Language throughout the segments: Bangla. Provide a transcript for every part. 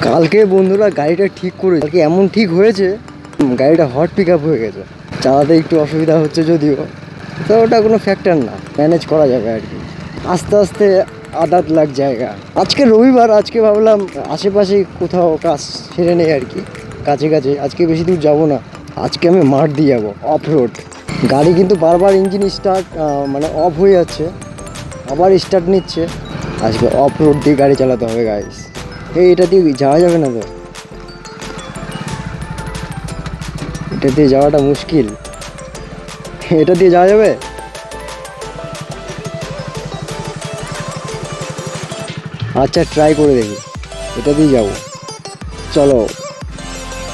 কালকে বন্ধুরা গাড়িটা ঠিক করে, কালকে এমন ঠিক হয়েছে গাড়িটা হট পিক আপ হয়ে গেছে। চালাতে একটু অসুবিধা হচ্ছে যদিও, তো ওটা কোনো ফ্যাক্টর না, ম্যানেজ করা যাবে আর কি। আস্তে আস্তে আদাত লাগ জায়গা। আজকে রবিবার, আজকে ভাবলাম আশেপাশে কোথাও কাজ সেরে নেই আর কি, কাছে কাছে। আজকে বেশি দূর যাবো না, আজকে আমি মাঠ দিয়ে যাবো অফ রোড। গাড়ি কিন্তু বারবার ইঞ্জিন স্টার্ট মানে অফ হয়ে যাচ্ছে, আবার স্টার্ট নিচ্ছে। আজকে অফ রোড দিয়ে গাড়ি চালাতে হবে গাইস। এটা দিয়ে যাওয়া যাবে না তো, এটা দিয়ে যাওয়াটা মুশকিল। এটা দিয়ে যাওয়া যাবে? আচ্ছা ট্রাই করে দেখি, এটা দিয়ে যাবো। চলো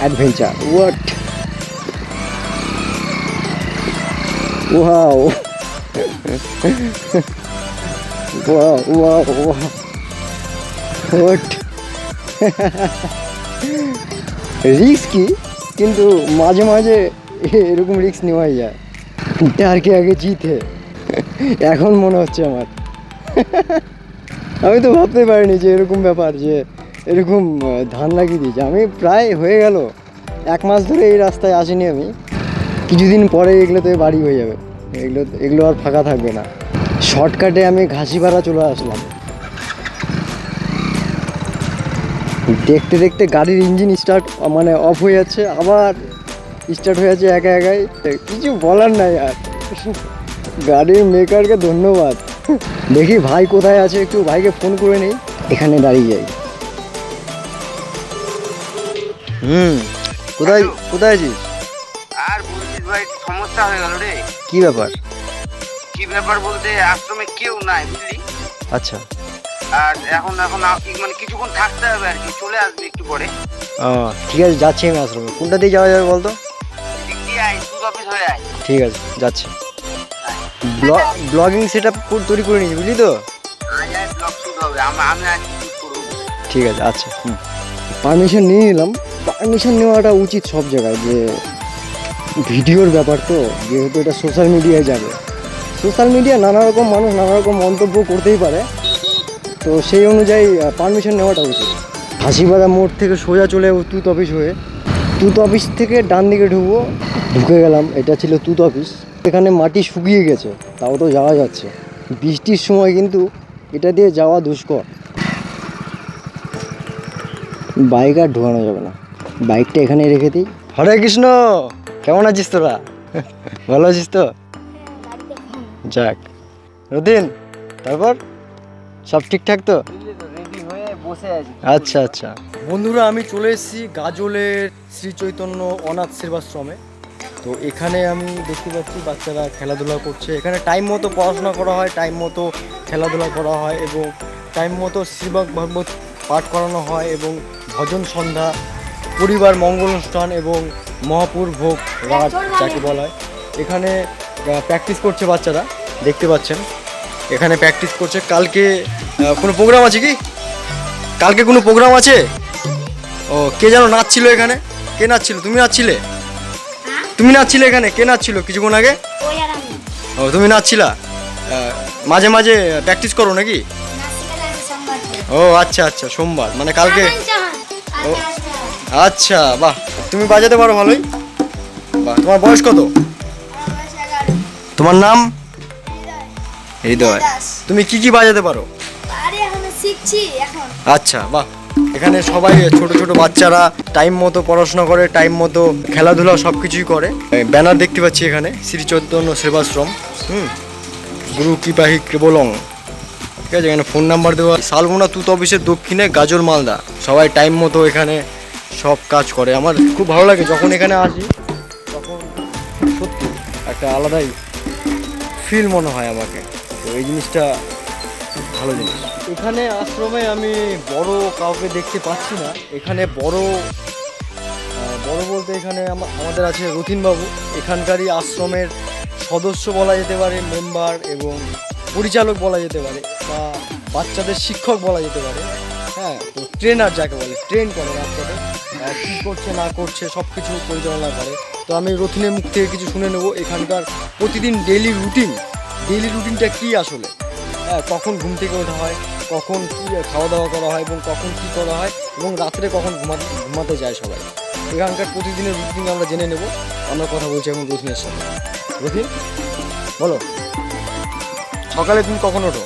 adventure. What, wow wow wow what. Risk কি, কিন্তু মাঝে মাঝে এরকম রিস্ক নেওয়াই যায়। আর কি আগে জিতে এখন মনে হচ্ছে আমার। আমি তো ভাবতে পারিনি যে এরকম ব্যাপার, যে এরকম ধান লাগিয়ে দিয়েছে। আমি প্রায় হয়ে গেল 1 মাস ধরে এই রাস্তায় আসিনি আমি। কিছুদিন পরে এগুলোতে বাড়ি হয়ে যাবে, এগুলো আর ফাঁকা থাকবে না। শর্টকাটে আমি ঘাসিপাড়া চলে আসলাম। দেখতে দেখতে গাড়ির ইঞ্জিন স্টার্ট মানে অফ হয়ে যাচ্ছে, আবার স্টার্ট হয়ে যাচ্ছে একা একাই। কিছু বলার নাই আর, গাড়ির মেকারকে ধন্যবাদ। দেখি ভাই কোথায় আছে, একটু ভাইকে ফোন করে নেই। এখানে দাঁড়িয়ে যাই। কোথায় কোথায় আছিস? আর বলছিস ভাই, সমস্যা হয়ে গেল রে। কি ব্যাপার? কি ব্যাপার বলতে, আশ্রমে কেউ নাই বুঝলি। আচ্ছা, আর এখন মানে কিছুক্ষণ থাকতে হবে আর কি, চলে আসবে একটু পরে। ঠিক আছে, যাচ্ছি আমি আশ্রমে। কোনটা দিয়ে যাওয়া যাবে বলতো? এদিক দিয়ে আয়, তুই অফিস হয়ে আয়। ঠিক আছে, যাচ্ছি। ব্লগিং সেট আপ তৈরি করে নিয়েছি বুঝলি তো? আয় আয়, ব্লগ শুরু হবে। আমি আজ শুট করবো। ঠিক আছে, আচ্ছা। পারমিশন নিয়ে নিলাম। পারমিশন নেওয়াটা উচিত সব জায়গায়, যে ভিডিওর ব্যাপার তো, যেহেতু এটা সোশ্যাল মিডিয়ায় যাবে। সোশ্যাল মিডিয়া নানা রকম মানুষ নানা রকম মন্তব্য করতেই পারে, তো সেই অনুযায়ী পারমিশন নেওয়াটা উচিত। হাসিপাড়া মোড় থেকে সোজা চলে যাবো তুত অফিস হয়ে। তুত অফিস থেকে ডান দিকে ঢুকে গেলাম। এটা ছিল তুত অফিস। এখানে মাটি শুকিয়ে গেছে, তাও তো যাওয়া যাচ্ছে। বৃষ্টির সময় কিন্তু এটা দিয়ে যাওয়া দুষ্কর। বাইক আর ঢোকানো যাবে না, বাইকটা এখানেই রেখে দিই। হরে কৃষ্ণ, কেমন আছিস তোরা? ভালো আছিস তো? যাক রতিন, তারপর সব ঠিকঠাক তো? রেডি হয়ে বসে আছি। আচ্ছা আচ্ছা বন্ধুরা, আমি চলে এসেছি গাজলের শ্রী চৈতন্য অনাথ সেবাশ্রমে। তো এখানে আমি দেখতে পাচ্ছি বাচ্চারা খেলাধুলা করছে। এখানে টাইম মতো পড়াশোনা করা হয়, টাইম মতো খেলাধুলা করা হয়, এবং টাইম মতো শ্রীমদ্ ভাগবত পাঠ করানো হয়, এবং ভজন সন্ধ্যা, পরিবার মঙ্গল অনুষ্ঠান এবং মহাপুর ভোগ রাত যাকে বলা হয়। এখানে প্র্যাকটিস করছে বাচ্চারা, দেখতে পাচ্ছেন এখানে প্র্যাকটিস করছে। কালকে কোনো প্রোগ্রাম আছে কি? কালকে কোনো প্রোগ্রাম আছে? ও, কে যেন নাচছিল এখানে? কে নাচছিল? তুমি নাচছিলে? তুমি নাচছিলে এখানে? কে নাচছিল কিছুক্ষণ আগে? ও, তুমি নাচছিলা? মাঝে মাঝে প্র্যাকটিস করো নাকি? ও আচ্ছা আচ্ছা, সোমবার মানে কালকে। ও আচ্ছা, বাহ, তুমি বাজাতে পারো ভালোই। বাহ, তোমার বয়স কত? তোমার নাম? হৃদয়। তুমি কি কি বাজাতে পারো? আচ্ছা, বাহ। এখানে সবাই ছোট ছোট বাচ্চারা টাইম মতো পড়াশোনা করে, টাইম মতো খেলাধুলা সব কিছুই করে। ব্যানার দেখতে পাচ্ছি এখানে, শ্রী চৈতন্য সেবাশ্রম, গুরু কৃপাহি কেবলং। ঠিক আছে, এখানে ফোন নাম্বার দেওয়া। শালবোনা তুত অফিসের দক্ষিণে, গাজল, মালদা। সবাই টাইম মতো এখানে সব কাজ করে। আমার খুব ভালো লাগে যখন এখানে আসি, তখন সত্যি একটা আলাদাই ফিল মনে হয় আমাকে। তো এই জিনিসটা ভালো জিনিস। এখানে আশ্রমে আমি বড় কাউকে দেখতে পাচ্ছি না। এখানে বড় বলতে এখানে আমাদের আছে রতিনবাবু, এখানকারই আশ্রমের সদস্য বলা যেতে পারে, মেম্বার এবং পরিচালক বলা যেতে পারে, বা বাচ্চাদের শিক্ষক বলা যেতে পারে। হ্যাঁ, তো ট্রেনার যাকে বলে, ট্রেন করে বাচ্চাদের, কী করছে না করছে সব কিছু পরিচালনা করে। তো আমি রতিনের মুখ থেকে কিছু শুনে নেব এখানকার প্রতিদিন ডেইলি রুটিনটা কী আসলে। হ্যাঁ, কখন ঘুম থেকে ওঠা হয়, কখন কী খাওয়া দাওয়া করা হয় এবং কখন কী করা হয় এবং রাত্রে কখন ঘুমাতে যায় সবাই। এখানকার প্রতিদিনের রুটিন আমরা জেনে নেব। আমরা কথা বলছি এখন রথিনের সাথে। রথিন, বলো, সকালে তুমি কখন ওঠো?